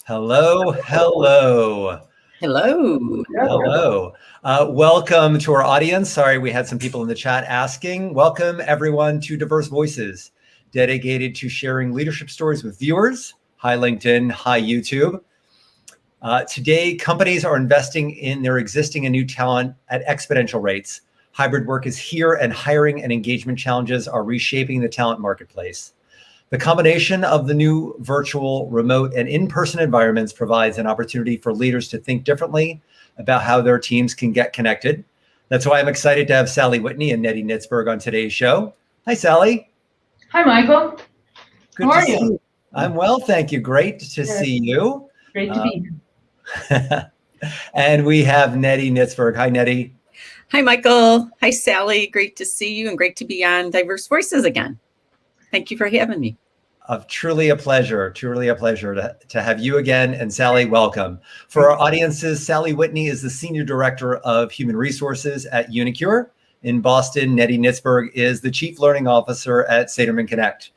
Hello, hello, Hello. hello. Welcome to our audience. Sorry, we had some people in the chat asking. Welcome everyone to Diverse Voices, dedicated to sharing leadership stories with viewers. Hi, LinkedIn. Hi, YouTube. Today, companies are investing in their existing and new talent at exponential rates. Hybrid work is here, and hiring and engagement challenges are reshaping the talent marketplace. The combination of the new virtual, remote, and in-person environments provides an opportunity for leaders to think differently about how their teams can get connected. That's why I'm excited to have Sally Whitney and Nettie Nitzberg on today's show. Hi, Sally. Hi, Michael. Good How to are see you? you. I'm well, thank you. Great to see you. Great to be here. And we have Nettie Nitzberg. Hi, Nettie. Hi, Michael. Hi, Sally. Great to see you and great to be on Diverse Voices again. Thank you for having me. Truly a pleasure to have you again. And Sally, welcome. For our audiences, Sally Whitney is the Senior Director of Human Resources at uniQure. In Boston, Nettie Nitzberg is the Chief Learning Officer at Saterman Connect.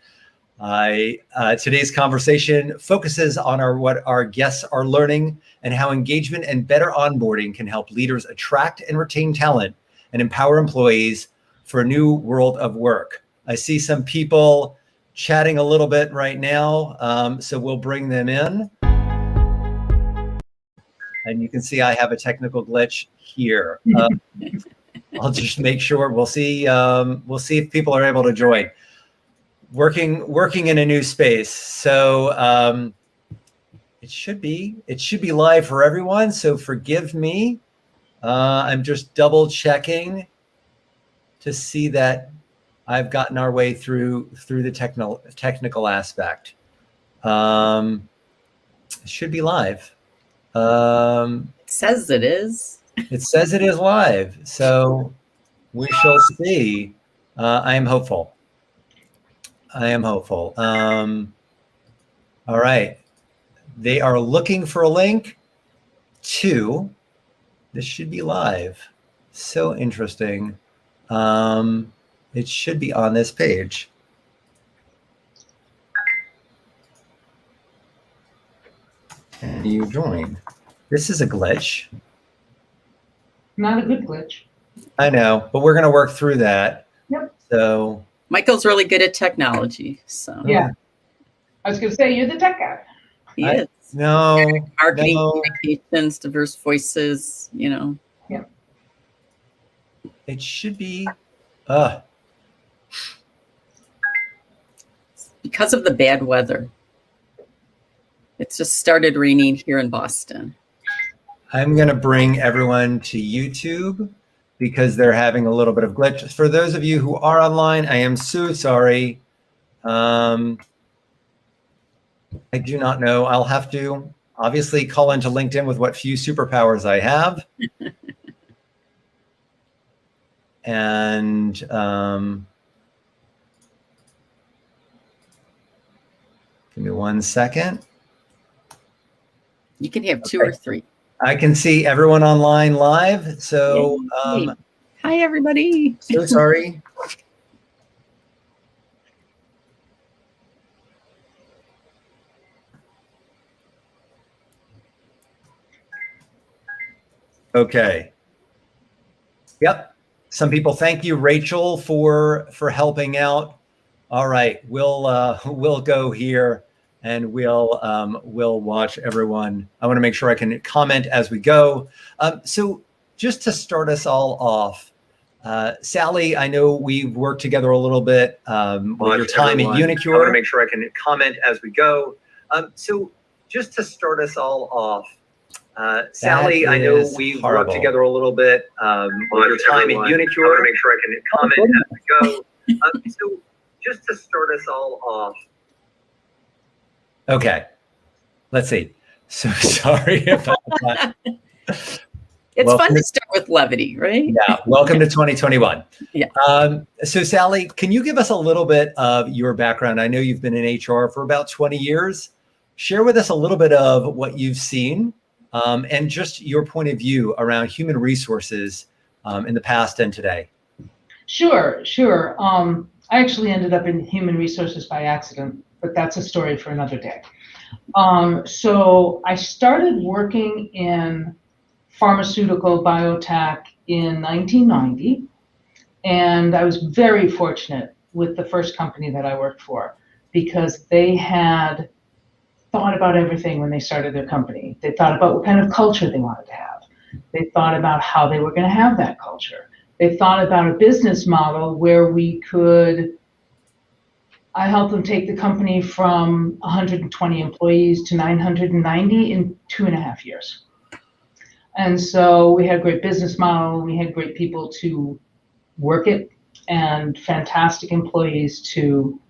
Today's conversation focuses on what our guests are learning and how engagement and better onboarding can help leaders attract and retain talent and empower employees for a new world of work. I see some people chatting a little bit right now, so we'll bring them in. And you can see I have a technical glitch here. I'll just make sure. We'll see if people are able to join. Working in a new space, so it should be live for everyone. So forgive me. I'm just double checking to see that I've gotten our way through the technical aspect. It should be live. It says it is. It says it is live, so we shall see. I am hopeful. All right. They are looking for a link to, this should be live. So interesting. It should be on this page. Can you join? This is a glitch. Not a good glitch. I know, but we're going to work through that. Yep. So Michael's really good at technology, so Yeah. I was going to say, you're the tech guy. he is. No. Marketing, communications, diverse voices, Yeah. It should be. Because of the bad weather. It's just started raining here in Boston. I'm going to bring everyone to YouTube because they're having a little bit of glitch. For those of you who are online, I am so sorry. I do not know. I'll have to obviously call into LinkedIn with what few superpowers I have. And give me 1 second. You can have two or three. I can see everyone online live. So hi, everybody. so sorry. Okay. Yep. Some people, thank you, Rachel, for helping out. All right, we'll go here and we'll watch everyone. I want to make sure I can comment as we go. So just to start us all off, Sally, I know we've worked together a little bit with your time at uniQure. I want to make sure I can comment as we go. So just to start us all off, Sally, I know we've worked together a little bit with your time at uniQure. I want to make sure I can comment as we go. So just to start us all off. Okay, let's see. So sorry about that. It's fun to start with levity, right? Yeah, welcome to 2021. Yeah. So Sally, can you give us a little bit of your background? I know you've been in HR for about 20 years. Share with us a little bit of what you've seen and just your point of view around human resources in the past and today. Sure. I actually ended up in human resources by accident, but that's a story for another day. So I started working in pharmaceutical biotech in 1990, and I was very fortunate with the first company that I worked for because they had thought about everything when they started their company. They thought about what kind of culture they wanted to have. They thought about how they were going to have that culture. They thought about a business model where I helped them take the company from 120 employees to 990 in 2.5 years. And so we had a great business model, we had great people to work it, and fantastic employees to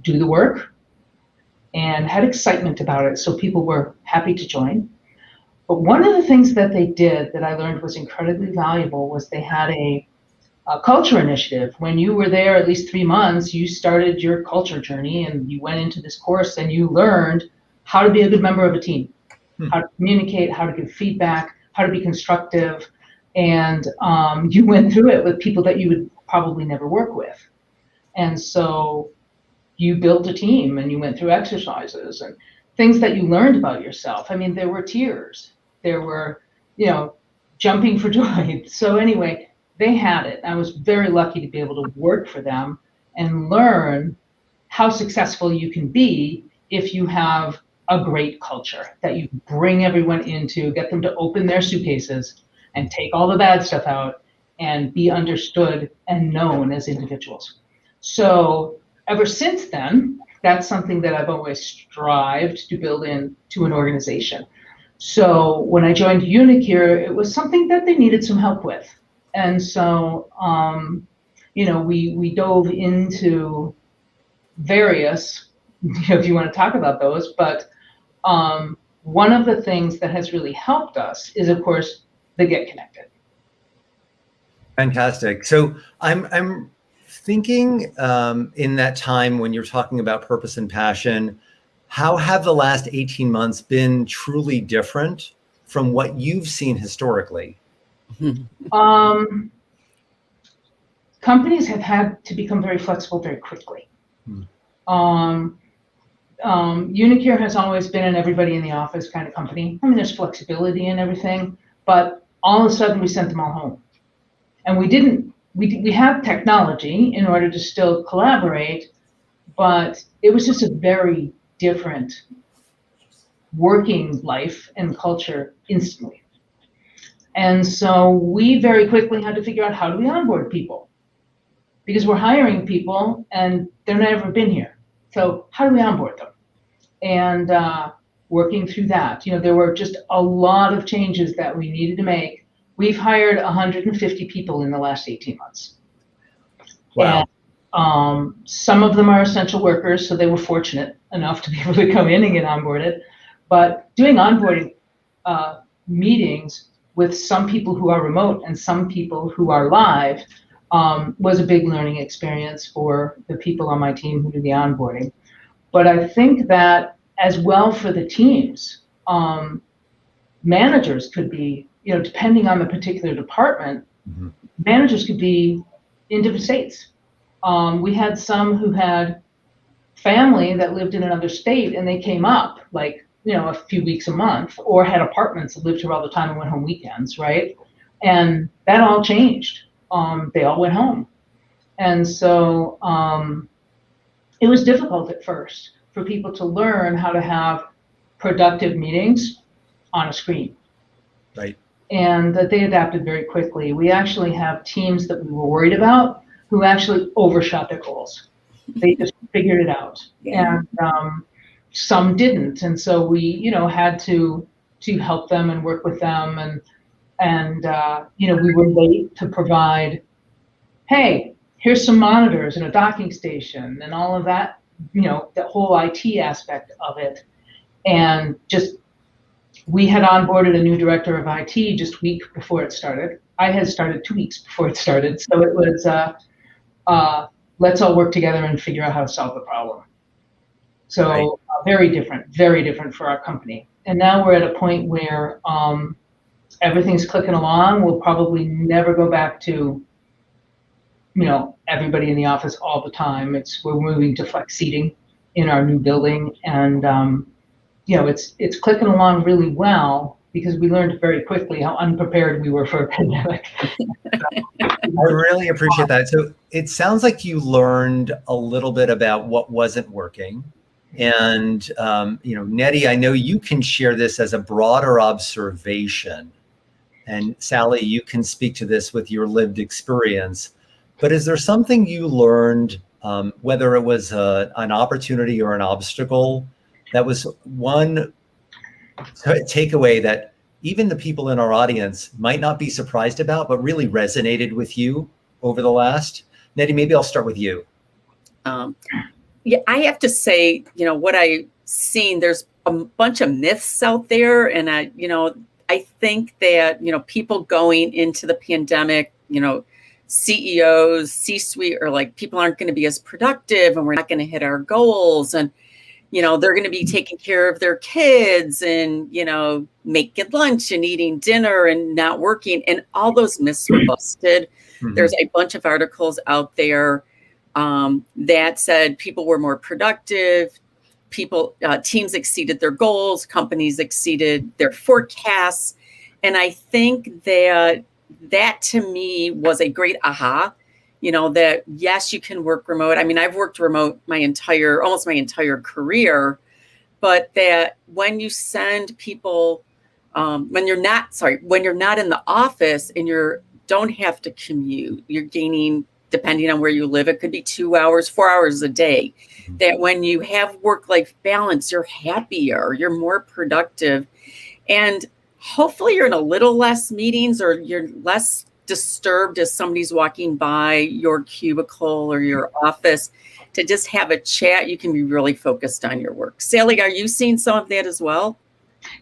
do the work, and had excitement about it, so people were happy to join. But one of the things that they did that I learned was incredibly valuable was they had a culture initiative. When you were there at least 3 months, you started your culture journey and you went into this course and you learned how to be a good member of a team, how to communicate, how to give feedback, how to be constructive. And you went through it with people that you would probably never work with. And so you built a team and you went through exercises and things that you learned about yourself. I mean, there were tears, there were, jumping for joy. So anyway, they had it. I was very lucky to be able to work for them and learn how successful you can be if you have a great culture that you bring everyone into, get them to open their suitcases and take all the bad stuff out and be understood and known as individuals. So ever since then, that's something that I've always strived to build into an organization. So when I joined uniQure, it was something that they needed some help with. And so, we dove into various, if you want to talk about those, but one of the things that has really helped us is, of course, the Get Connected. Fantastic. So I'm thinking in that time when you're talking about purpose and passion, how have the last 18 months been truly different from what you've seen historically? Companies have had to become very flexible very quickly. uniQure has always been an everybody in the office kind of company. I mean, there's flexibility and everything, but all of a sudden we sent them all home. And we have technology in order to still collaborate, but it was just a very different working life and culture instantly. And so we very quickly had to figure out, how do we onboard people? Because we're hiring people and they've never been here. So how do we onboard them? And working through that, there were just a lot of changes that we needed to make. We've hired 150 people in the last 18 months. Wow. And some of them are essential workers, so they were fortunate enough to be able to come in and get onboarded. But doing onboarding meetings with some people who are remote and some people who are live was a big learning experience for the people on my team who do the onboarding. But I think that as well for the teams, managers could be, depending on the particular department, managers could be in different states. We had some who had family that lived in another state and they came up a few weeks a month, or had apartments that lived here all the time and went home weekends, right? And that all changed. They all went home. And so it was difficult at first for people to learn how to have productive meetings on a screen. Right. And that they adapted very quickly. We actually have teams that we were worried about who actually overshot their goals. They just figured it out. Yeah. And some didn't. And so we, had to help them and work with them. And we were late to provide, hey, here's some monitors and a docking station and all of that, the whole IT aspect of it. And we had onboarded a new director of IT just a week before it started. I had started 2 weeks before it started. So it was, let's all work together and figure out how to solve the problem. So Right. Very different for our company. And now we're at a point where everything's clicking along. We'll probably never go back to, everybody in the office all the time. We're moving to flex seating in our new building, and it's clicking along really well because we learned very quickly how unprepared we were for a pandemic. I really appreciate that. So it sounds like you learned a little bit about what wasn't working. And, Nettie, I know you can share this as a broader observation. And Sally, you can speak to this with your lived experience. But is there something you learned, whether it was an opportunity or an obstacle, that was one takeaway that even the people in our audience might not be surprised about, but really resonated with you over the last? Nettie, maybe I'll start with you. Yeah, I have to say, what I've seen, there's a bunch of myths out there. And I think that, people going into the pandemic, CEOs, C-suite are like, people aren't going to be as productive and we're not going to hit our goals. And, they're going to be taking care of their kids and, making lunch and eating dinner and not working. And all those myths were busted. Mm-hmm. There's a bunch of articles out there that said people were more productive. Teams exceeded their goals. Companies exceeded their forecasts. And I think that to me was a great aha. That yes, you can work remote. I mean, I've worked remote almost my entire career, but that when you send people, when you're not in the office and don't have to commute, you're gaining, depending on where you live, it could be 2 hours, 4 hours a day. That when you have work-life balance, you're happier, you're more productive, and hopefully you're in a little less meetings or you're less disturbed as somebody's walking by your cubicle or your office to just have a chat. You can be really focused on your work. Sally, are you seeing some of that as well?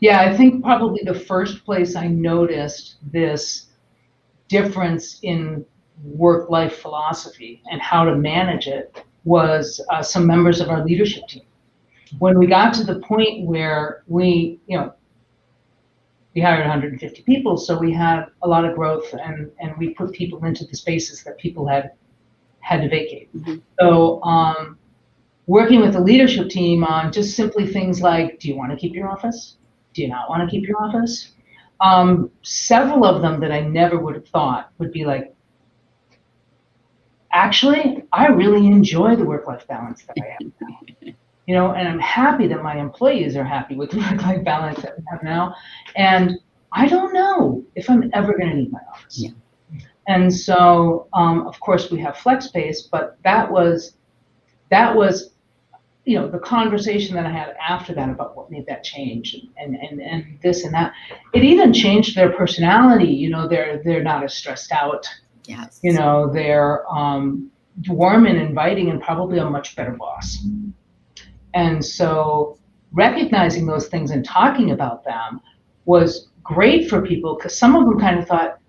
Yeah, I think probably the first place I noticed this difference in work-life philosophy and how to manage it was some members of our leadership team. When we got to the point where we hired 150 people, so we had a lot of growth, and we put people into the spaces that people had to vacate. Mm-hmm. So working with the leadership team on just simply things like, do you want to keep your office? Do you not want to keep your office? Several of them that I never would have thought would be like, actually, I really enjoy the work-life balance that I have now. And I'm happy that my employees are happy with the work-life balance that we have now. And I don't know if I'm ever going to leave my office. Yeah. And so, of course, we have flex space, but that was, the conversation that I had after that about what made that change and this and that. It even changed their personality. They're not as stressed out. Yes. They're warm and inviting and probably a much better boss. And so recognizing those things and talking about them was great for people, because some of them kind of thought,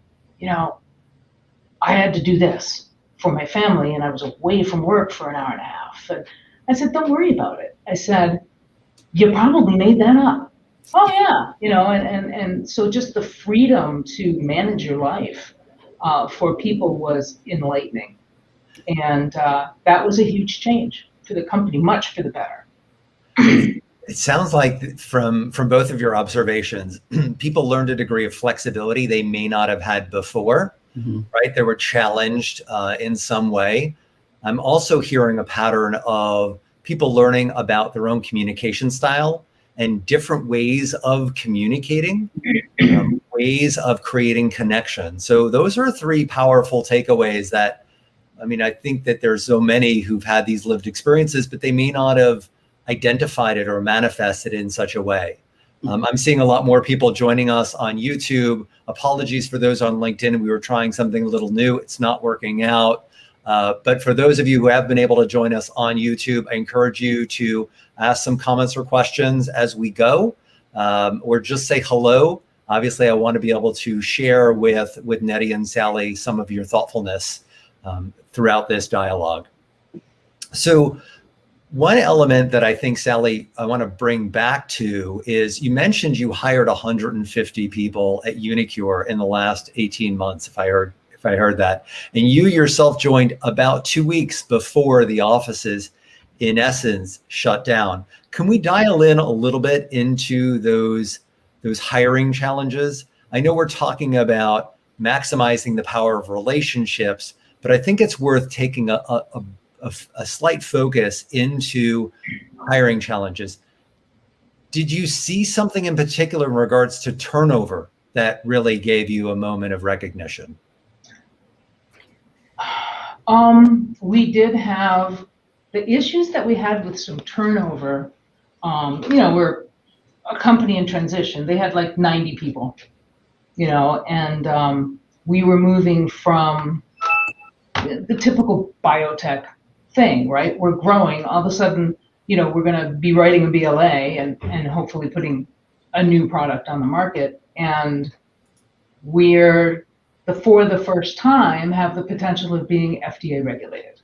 I had to do this for my family and I was away from work for an hour and a half. And I said, don't worry about it. I said, you probably made that up. Oh yeah. And so just the freedom to manage your life for people was enlightening. And that was a huge change for the company, much for the better. It sounds like from both of your observations, people learned a degree of flexibility they may not have had before, mm-hmm. right? They were challenged in some way. I'm also hearing a pattern of people learning about their own communication style and different ways of communicating, ways of creating connection. So those are three powerful takeaways that, I think that there's so many who've had these lived experiences, but they may not have identified it or manifested it in such a way. I'm seeing a lot more people joining us on YouTube. Apologies for those on LinkedIn. We were trying something a little new. It's not working out. But for those of you who have been able to join us on YouTube, I encourage you to ask some comments or questions as we go, or just say hello. Obviously, I want to be able to share with Nettie and Sally some of your thoughtfulness throughout this dialogue. So one element that I think, Sally, I want to bring back to is you mentioned you hired 150 people at uniQure in the last 18 months, if I heard that. And you yourself joined about 2 weeks before the offices in essence, shut down. Can we dial in a little bit into those hiring challenges? I know we're talking about maximizing the power of relationships, but I think it's worth taking a slight focus into hiring challenges. Did you see something in particular in regards to turnover that really gave you a moment of recognition? We did have the issues that we had with some turnover. We're a company in transition. They had like 90 people, and we were moving from the typical biotech thing, right? We're growing. All of a sudden, we're going to be writing a BLA and hopefully putting a new product on the market. And we're, for the first time, have the potential of being FDA regulated.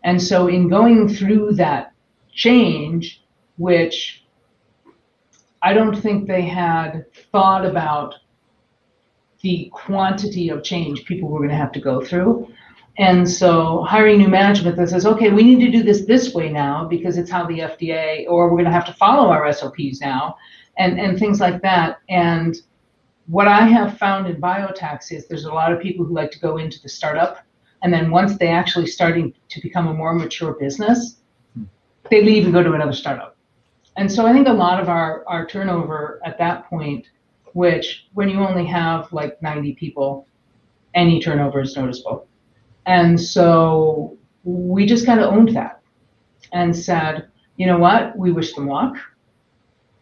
And so in going through that change, which I don't think they had thought about the quantity of change people were going to have to go through. And so hiring new management that says, okay, we need to do this way now because it's how the FDA, or we're going to have to follow our SOPs now, and things like that. And what I have found in biotech is there's a lot of people who like to go into the startup, and then once they actually starting to become a more mature business, they leave and go to another startup. And so I think a lot of our turnover at that point, which when you only have like 90 people, any turnover is noticeable. And so we just kind of owned that and said, you know what, we wish them luck.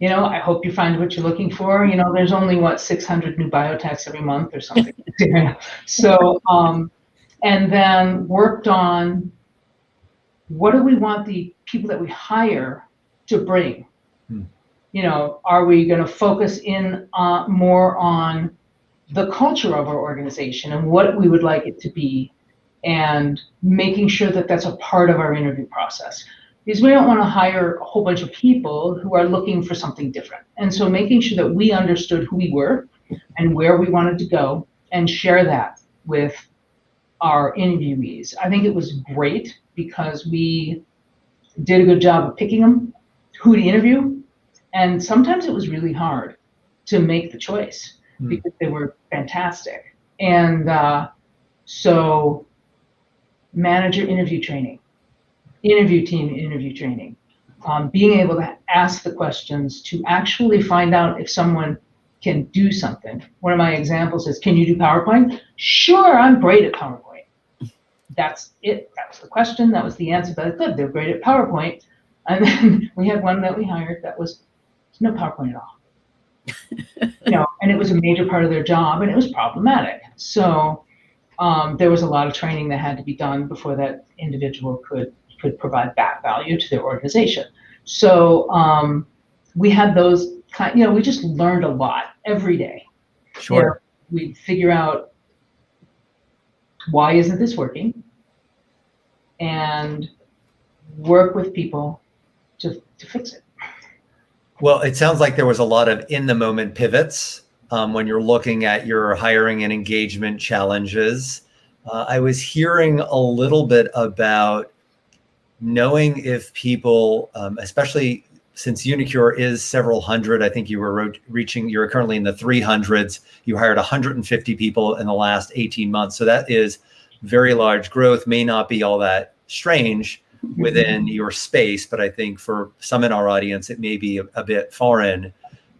I hope you find what you're looking for. There's only 600 new biotechs every month or something. So, and then worked on what do we want the people that we hire to bring? Are we going to focus in more on the culture of our organization and what we would like it to be, and making sure that that's a part of our interview process? Because we don't want to hire a whole bunch of people who are looking for something different. And so making sure that we understood who we were and where we wanted to go and share that with our interviewees. I think it was great because we did a good job of picking them, who to interview. And sometimes it was really hard to make the choice because they were fantastic. And so manager interview training, interview team interview training, being able to ask the questions to actually find out if someone can do something. One of my examples is, can you do PowerPoint? Sure, I'm great at PowerPoint. That's it. That was the question. That was the answer. But good, they're great at PowerPoint. And then we had one that we hired that was no PowerPoint at all. And it was a major part of their job, and it was problematic. So there was a lot of training that had to be done before that individual could provide that value to their organization. So we had those we just learned a lot every day. Sure. We'd figure out, why isn't this working? And work with people to fix it. Well, it sounds like there was a lot of in-the-moment pivots when you're looking at your hiring and engagement challenges. I was hearing a little bit about knowing if people, especially since uniQure is several hundred, I think you were you're currently in the 300s. You hired 150 people in the last 18 months. So that is very large growth, may not be all that strange within your space, but I think for some in our audience, it may be a bit foreign.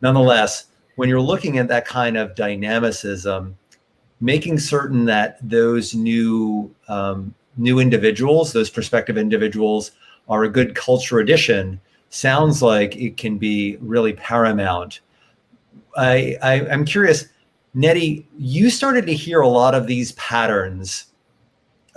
Nonetheless, when you're looking at that kind of dynamicism, making certain that those new individuals, those prospective individuals, are a good culture addition sounds like it can be really paramount. I'm curious, Nettie, you started to hear a lot of these patterns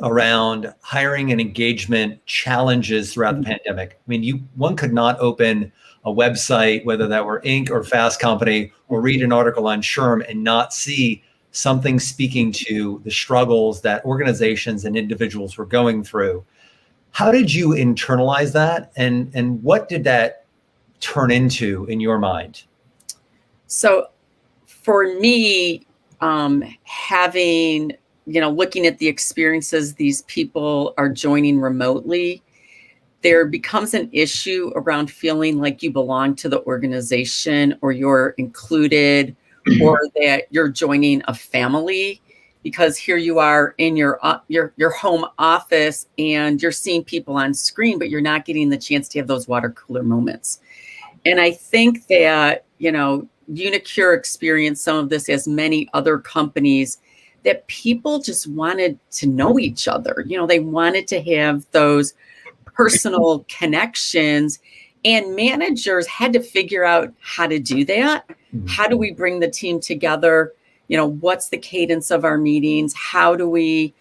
around hiring and engagement challenges throughout the pandemic. I mean, one could not open a website, whether that were Inc. or Fast Company, or read an article on SHRM and not see something speaking to the struggles that organizations and individuals were going through. How did you internalize that, and what did that turn into in your mind? So for me, having, looking at the experiences these people are joining remotely, there becomes an issue around feeling like you belong to the organization or you're included or that you're joining a family, because here you are in your home office and you're seeing people on screen, but you're not getting the chance to have those water cooler moments. And I think that, uniQure experienced some of this, as many other companies, that people just wanted to know each other. They wanted to have those personal connections, and managers had to figure out how to do that. How do we bring the team together? What's the cadence of our meetings? How do we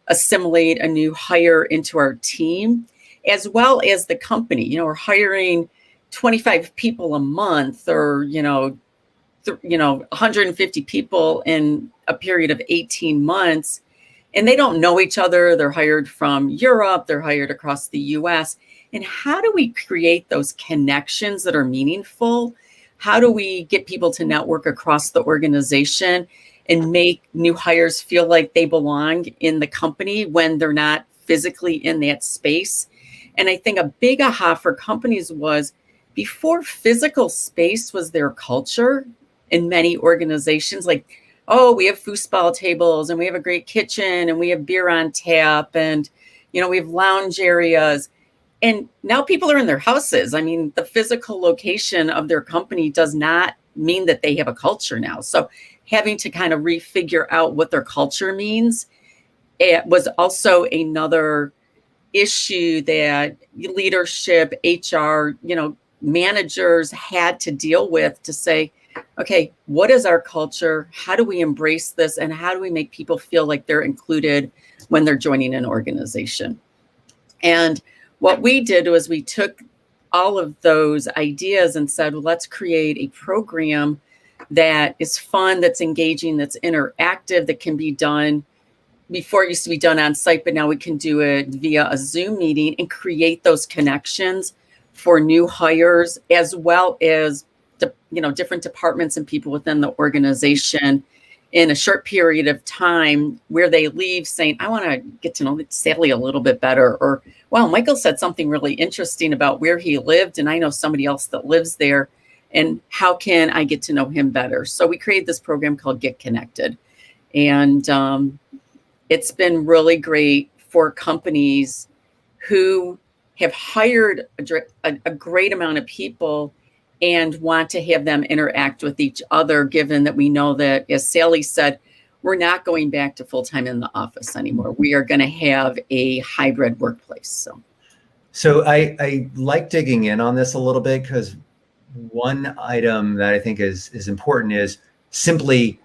assimilate a new hire into our team, as well as the company? We're hiring 25 people a month, or 150 people in a period of 18 months, and they don't know each other. They're hired from Europe, they're hired across the US. And how do we create those connections that are meaningful? How do we get people to network across the organization and make new hires feel like they belong in the company when they're not physically in that space? And I think a big aha for companies was, before physical space was their culture in many organizations, like, oh, we have foosball tables and we have a great kitchen and we have beer on tap and, we have lounge areas. And now people are in their houses. I mean, the physical location of their company does not mean that they have a culture now. So having to kind of refigure out what their culture means, it was also another issue that leadership, HR, managers had to deal with, to say, okay, what is our culture? How do we embrace this? And how do we make people feel like they're included when they're joining an organization? And what we did was we took all of those ideas and said, well, let's create a program that is fun, that's engaging, that's interactive, that can be done. Before it used to be done on site, but now we can do it via a Zoom meeting and create those connections for new hires, as well as different departments and people within the organization, in a short period of time, where they leave saying, I want to get to know Sally a little bit better, or, wow, Michael said something really interesting about where he lived, and I know somebody else that lives there, and how can I get to know him better? So we created this program called Get Connected, and it's been really great for companies who have hired a great amount of people and want to have them interact with each other, given that we know that, as Sally said, we're not going back to full-time in the office anymore. We are going to have a hybrid workplace. So I like digging in on this a little bit, because one item that I think is important is simply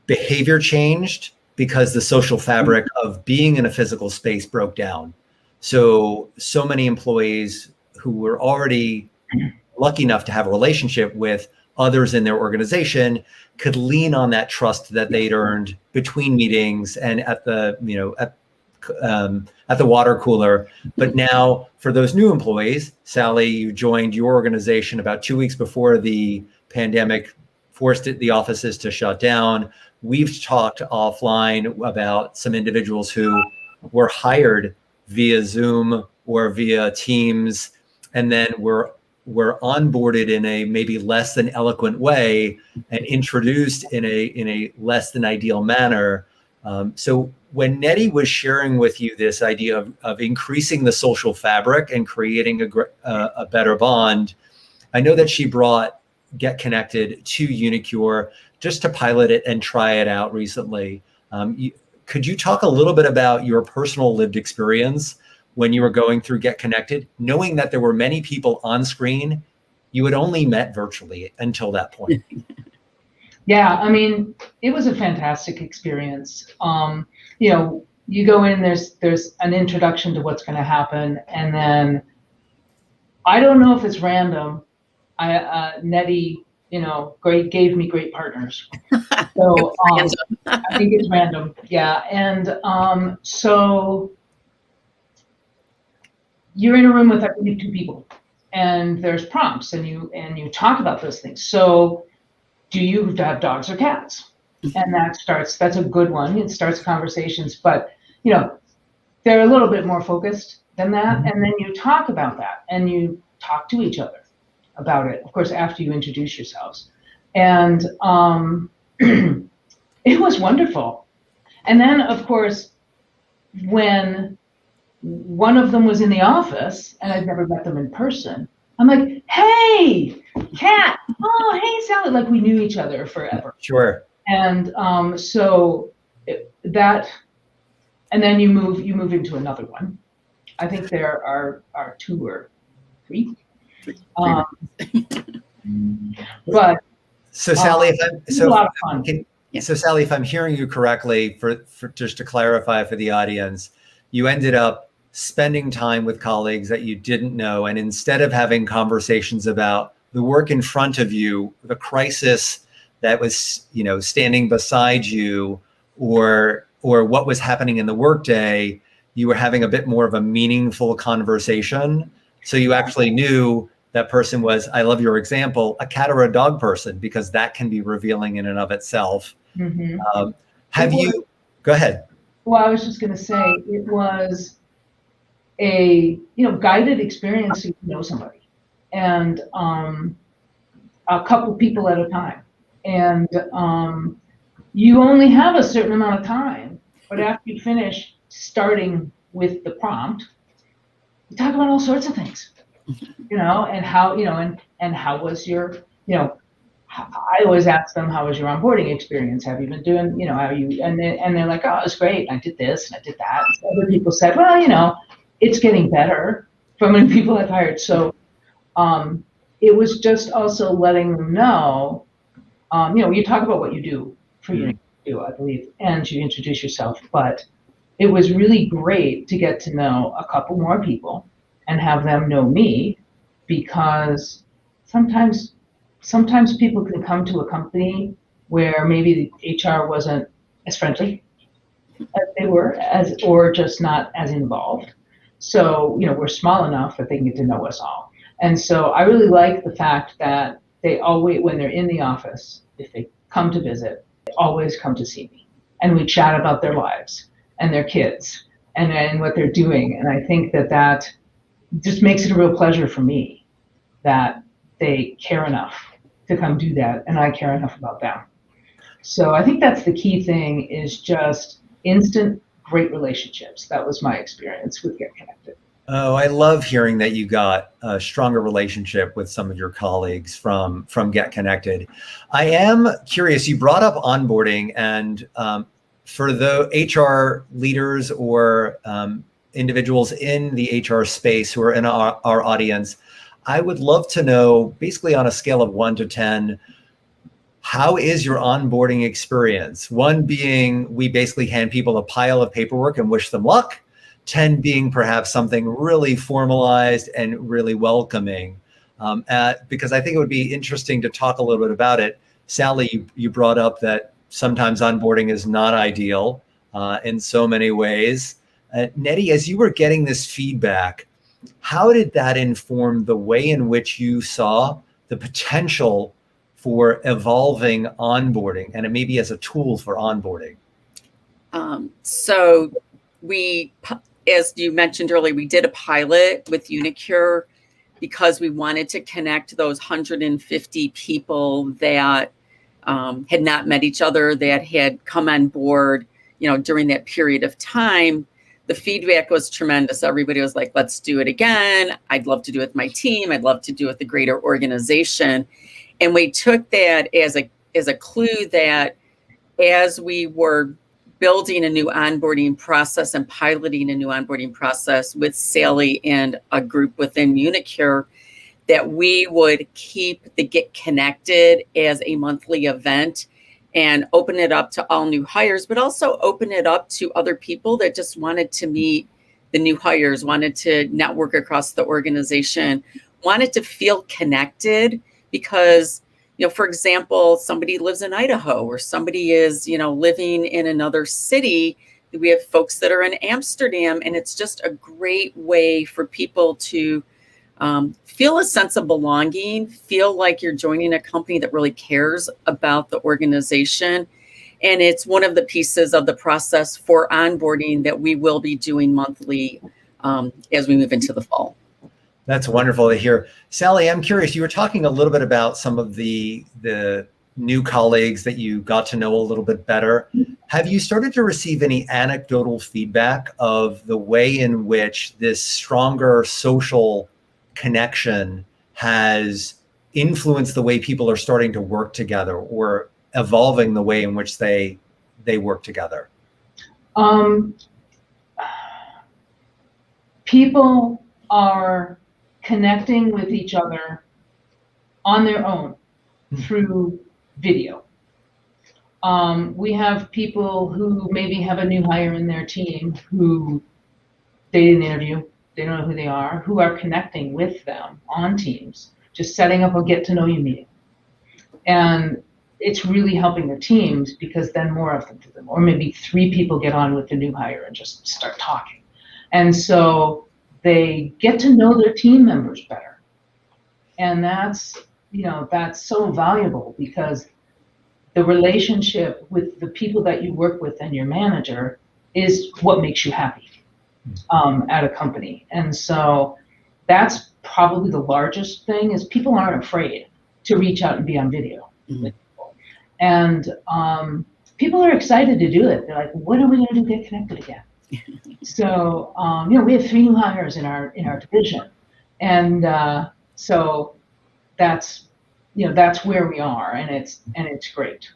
behavior changed because the social fabric of being in a physical space broke down. So many employees who were already lucky enough to have a relationship with others in their organization could lean on that trust that they'd earned between meetings and at the water cooler. But now, for those new employees, Sally, you joined your organization about 2 weeks before the pandemic forced the offices to shut down. We've talked offline about some individuals who were hired via Zoom or via Teams, and then were onboarded in a maybe less than eloquent way and introduced in a less than ideal manner. So when Nettie was sharing with you this idea of increasing the social fabric and creating a better bond, I know that she brought Get Connected to uniQure just to pilot it and try it out recently. Could you talk a little bit about your personal lived experience when you were going through Get Connected, knowing that there were many people on screen you had only met virtually until that point? Yeah, I mean, it was a fantastic experience. You go in, there's an introduction to what's going to happen, and then I don't know if it's random. Nettie, gave me great partners. So I think it's random. Yeah, and so you're in a room with, I believe, 2 people, and there's prompts, and you talk about those things. So, do you have dogs or cats? And that's a good one. It starts conversations, but they're a little bit more focused. than that. And then you talk about that and you talk to each other about it, of course, after you introduce yourselves. And it was wonderful. And then, of course, when one of them was in the office and I'd never met them in person, I'm like, hey, Kat, oh, hey, Sally, like we knew each other forever. Sure. And so that, and then you move into another one. I think there are 2 or 3. But so Sally, a lot of fun. So Sally, if I'm hearing you correctly, for just to clarify for the audience, you ended up spending time with colleagues that you didn't know, and instead of having conversations about the work in front of you, the crisis that was, standing beside you, or what was happening in the workday, you were having a bit more of a meaningful conversation. So you actually knew that person was, I love your example, a cat or a dog person, because that can be revealing in and of itself. Mm-hmm. Go ahead. Well, I was just going to say, it was a, guided experience to know somebody, and a couple people at a time. And you only have a certain amount of time, but after you finish starting with the prompt, you talk about all sorts of things, and how, and how was your, I always ask them, how was your onboarding experience? Have you been doing, how you, and they're like, oh, it was great. I did this and I did that. And so other people said, well, it's getting better from the people I've hired. So it was just also letting them know, you talk about what you do for you, I believe, and you introduce yourself, but it was really great to get to know a couple more people and have them know me, because sometimes people can come to a company where maybe the HR wasn't as friendly as they were, or just not as involved. So, we're small enough that they can get to know us all. And so I really like the fact that they always, when they're in the office, if they come to visit, they always come to see me. And we chat about their lives and their kids and what they're doing. And I think that just makes it a real pleasure for me that they care enough to come do that, and I care enough about them. So I think that's the key thing, is just instant great relationships. That was my experience with Get Connected. Oh, I love hearing that you got a stronger relationship with some of your colleagues from Get Connected. I am curious, you brought up onboarding, and for the HR leaders or individuals in the HR space who are in our audience, I would love to know, basically on a scale of 1 to 10, how is your onboarding experience? 1 being, we basically hand people a pile of paperwork and wish them luck. 10 being perhaps something really formalized and really welcoming. Because I think it would be interesting to talk a little bit about it. Sally, you brought up that sometimes onboarding is not ideal in so many ways. Nettie, as you were getting this feedback, how did that inform the way in which you saw the potential for evolving onboarding, and it maybe as a tool for onboarding? So we, as you mentioned earlier, we did a pilot with uniQure because we wanted to connect those 150 people that had not met each other, that had come on board, during that period of time. The feedback was tremendous. Everybody was like, let's do it again. I'd love to do it with my team. I'd love to do it with the greater organization. And we took that as a clue that as we were building a new onboarding process and piloting a new onboarding process with Sally and a group within uniQure, that we would keep the Get Connected as a monthly event and open it up to all new hires, but also open it up to other people that just wanted to meet the new hires, wanted to network across the organization, wanted to feel connected because, for example, somebody lives in Idaho or somebody is, living in another city. We have folks that are in Amsterdam, and it's just a great way for people to feel a sense of belonging, feel like you're joining a company that really cares about the organization. And it's one of the pieces of the process for onboarding that we will be doing monthly as we move into the fall. That's wonderful to hear. Sally, I'm curious, you were talking a little bit about some of the new colleagues that you got to know a little bit better. Have you started to receive any anecdotal feedback of the way in which this stronger social connection has influenced the way people are starting to work together or evolving the way in which they work together? People are connecting with each other on their own through video. We have people who maybe have a new hire in their team who they didn't interview, they don't know who they are, who are connecting with them on Teams, just setting up a get to know you meeting. And it's really helping the teams because then more of them do them, or maybe 3 people get on with the new hire and just start talking. And so they get to know their team members better. And that's so valuable because the relationship with the people that you work with and your manager is what makes you happy at a company. And so that's probably the largest thing is people aren't afraid to reach out and be on video with people. And people are excited to do it. They're like, when are we going to get connected again? So, we have 3 new hires in our division. And so that's where we are, and it's great.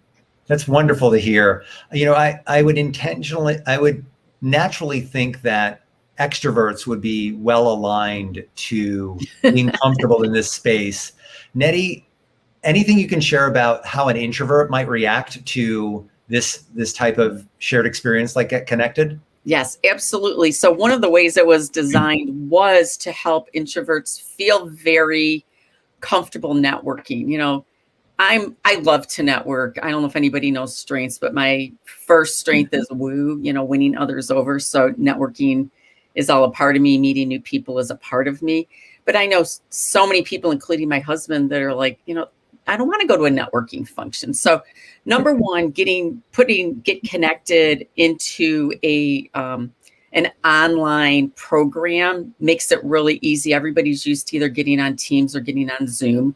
That's wonderful to hear. I would naturally think that extroverts would be well aligned to being comfortable in this space. Nettie, anything you can share about how an introvert might react to this type of shared experience like Get Connected? Yes, absolutely. So one of the ways it was designed was to help introverts feel very comfortable networking. I love to network. I don't know if anybody knows strengths, but my first strength is woo, winning others over. So networking is all a part of me. Meeting new people is a part of me. But I know so many people, including my husband, that are like, I don't want to go to a networking function. So number one, Get Connected into an online program makes it really easy. Everybody's used to either getting on Teams or getting on Zoom.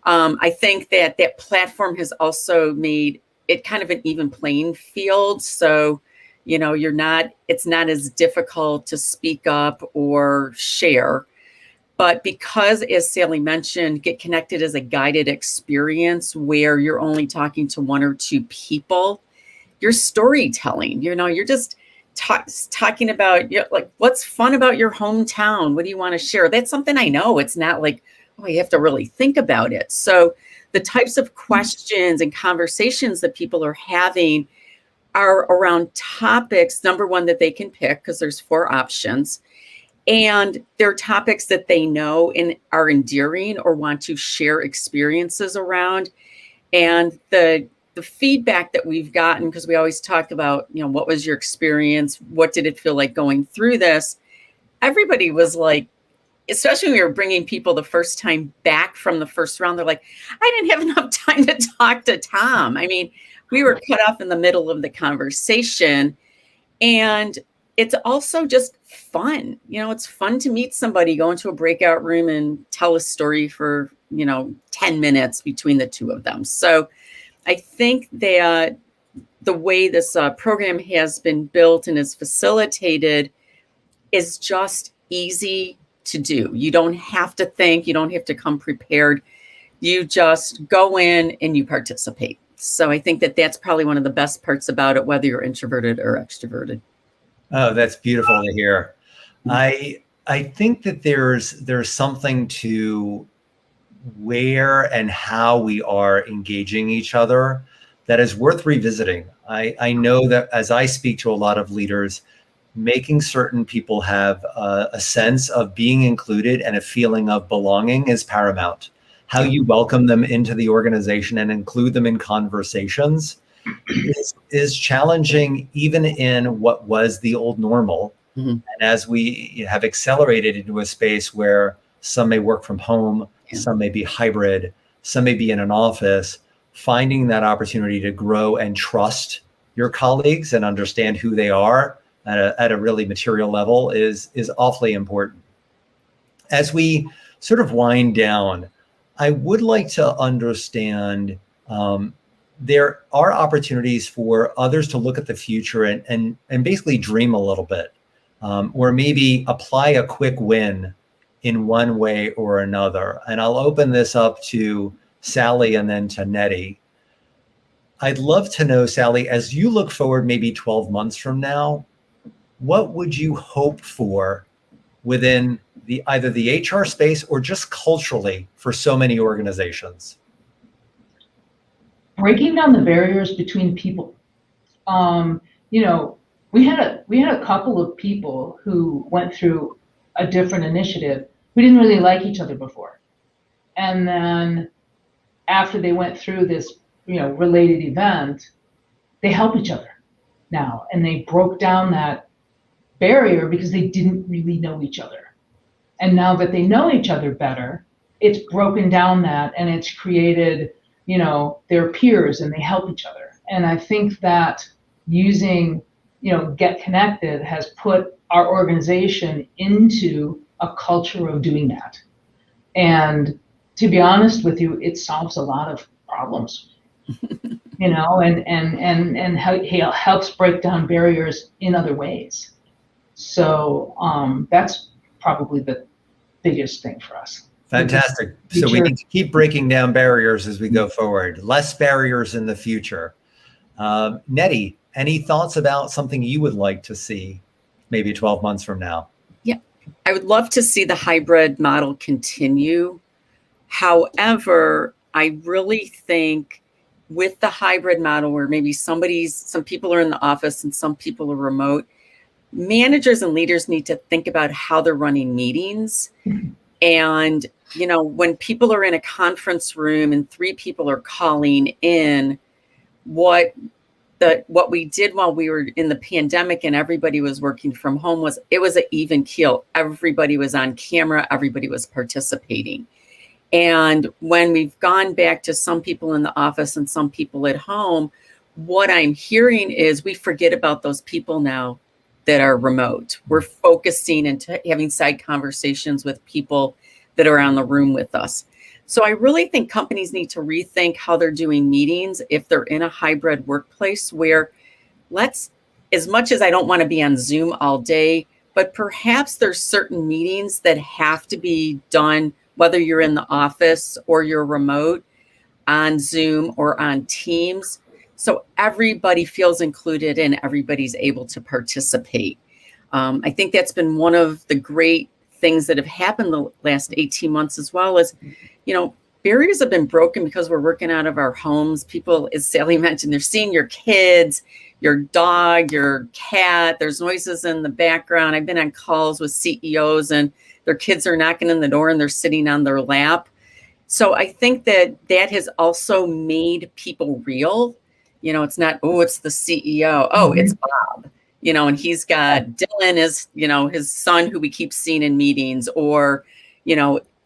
I think that platform has also made it kind of an even playing field. So, it's not as difficult to speak up or share. But because, as Sally mentioned, Get Connected is a guided experience where you're only talking to 1 or 2 people, you're storytelling, you're just talking about like what's fun about your hometown. What do you want to share? That's something I know. It's not like, you have to really think about it. So the types of questions and conversations that people are having are around topics, number one, that they can pick because there's 4 options. And they're topics that they know and are endearing or want to share experiences around. And the feedback that we've gotten, because we always talk about, what was your experience? What did it feel like going through this? Everybody was like, especially when we were bringing people the first time back from the first round, they're like, I didn't have enough time to talk to Tom. I mean, we were cut off in the middle of the conversation. And it's also just fun. It's fun to meet somebody, go into a breakout room and tell a story for, 10 minutes between the 2 of them. So I think that the way this program has been built and is facilitated is just easy to do. You don't have to think, you don't have to come prepared. You just go in and you participate. So I think that that's probably one of the best parts about it, whether you're introverted or extroverted. Oh, that's beautiful to hear. I think that there's something to where and how we are engaging each other that is worth revisiting. I know that as I speak to a lot of leaders, making certain people have a sense of being included and a feeling of belonging is paramount. How you welcome them into the organization and include them in conversations is challenging even in what was the old normal. Mm-hmm. And as we have accelerated into a space where some may work from home, some may be hybrid, some may be in an office, finding that opportunity to grow and trust your colleagues and understand who they are at a really material level is awfully important. As we sort of wind down, I would like to understand there are opportunities for others to look at the future and basically dream a little bit, or maybe apply a quick win in one way or another. And I'll open this up to Sally and then to Nettie. I'd love to know, Sally, as you look forward maybe 12 months from now, what would you hope for within either the HR space or just culturally for so many organizations? Breaking down the barriers between people. We had a couple of people who went through a different initiative who didn't really like each other before. And then after they went through this, related event, they help each other now. And they broke down that barrier because they didn't really know each other. And now that they know each other better, it's broken down that, and it's created, their peers, and they help each other. And I think that using, Get Connected has put our organization into a culture of doing that. And to be honest with you, it solves a lot of problems, and helps break down barriers in other ways. So that's probably the biggest thing for us. Fantastic. So we need to keep breaking down barriers as we go forward. Less barriers in the future. Nettie, any thoughts about something you would like to see maybe 12 months from now? Yeah, I would love to see the hybrid model continue. However, I really think with the hybrid model where maybe some people are in the office and some people are remote, managers and leaders need to think about how they're running meetings. And, when people are in a conference room and 3 people are calling in, what we did while we were in the pandemic and everybody was working from home was an even keel. Everybody was on camera, everybody was participating. And when we've gone back to some people in the office and some people at home, what I'm hearing is we forget about those people now that are remote. We're focusing into having side conversations with people that are on the room with us. So I really think companies need to rethink how they're doing meetings if they're in a hybrid workplace where as much as I don't want to be on Zoom all day, but perhaps there's certain meetings that have to be done, whether you're in the office or you're remote, on Zoom or on Teams. So everybody feels included and everybody's able to participate. I think that's been one of the great things that have happened the last 18 months as well as, barriers have been broken because we're working out of our homes. People, as Sally mentioned, they're seeing your kids, your dog, your cat. There's noises in the background. I've been on calls with CEOs and their kids are knocking on the door and they're sitting on their lap. So I think that has also made people real. It's not, it's the CEO. Oh, it's Bob, and he's got Dylan is, his son who we keep seeing in meetings, or,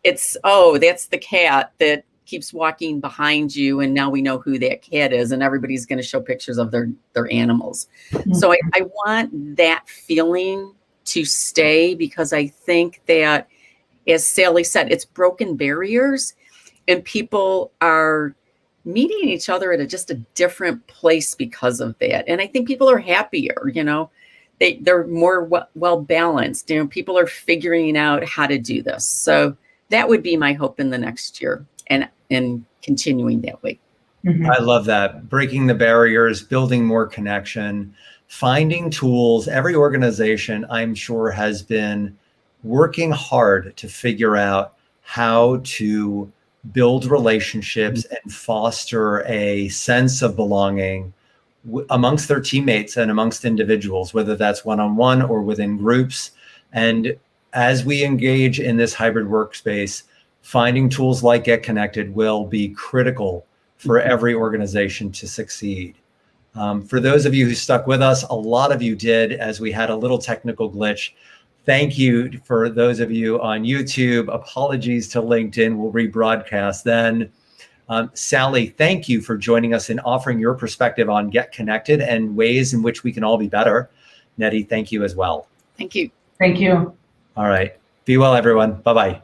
it's, that's the cat that keeps walking behind you. And now we know who that cat is, and everybody's going to show pictures of their animals. Mm-hmm. So I want that feeling to stay, because I think that, as Sally said, it's broken barriers and people are meeting each other at just a different place because of that. And I think people are happier, they're more well balanced, people are figuring out how to do this. So that would be my hope in the next year and continuing that way. Mm-hmm. I love that. Breaking the barriers, building more connection, finding tools. Every organization, I'm sure, has been working hard to figure out how to build relationships and foster a sense of belonging amongst their teammates and amongst individuals, whether that's one-on-one or within groups. And as we engage in this hybrid workspace, finding tools like Get Connected will be critical for every organization to succeed. For those of you who stuck with us, a lot of you did, as we had a little technical glitch. Thank you for those of you on YouTube. Apologies to LinkedIn. We'll rebroadcast then. Sally, thank you for joining us and offering your perspective on Get Connected and ways in which we can all be better. Nettie, thank you as well. Thank you. Thank you. All right. Be well, everyone. Bye-bye.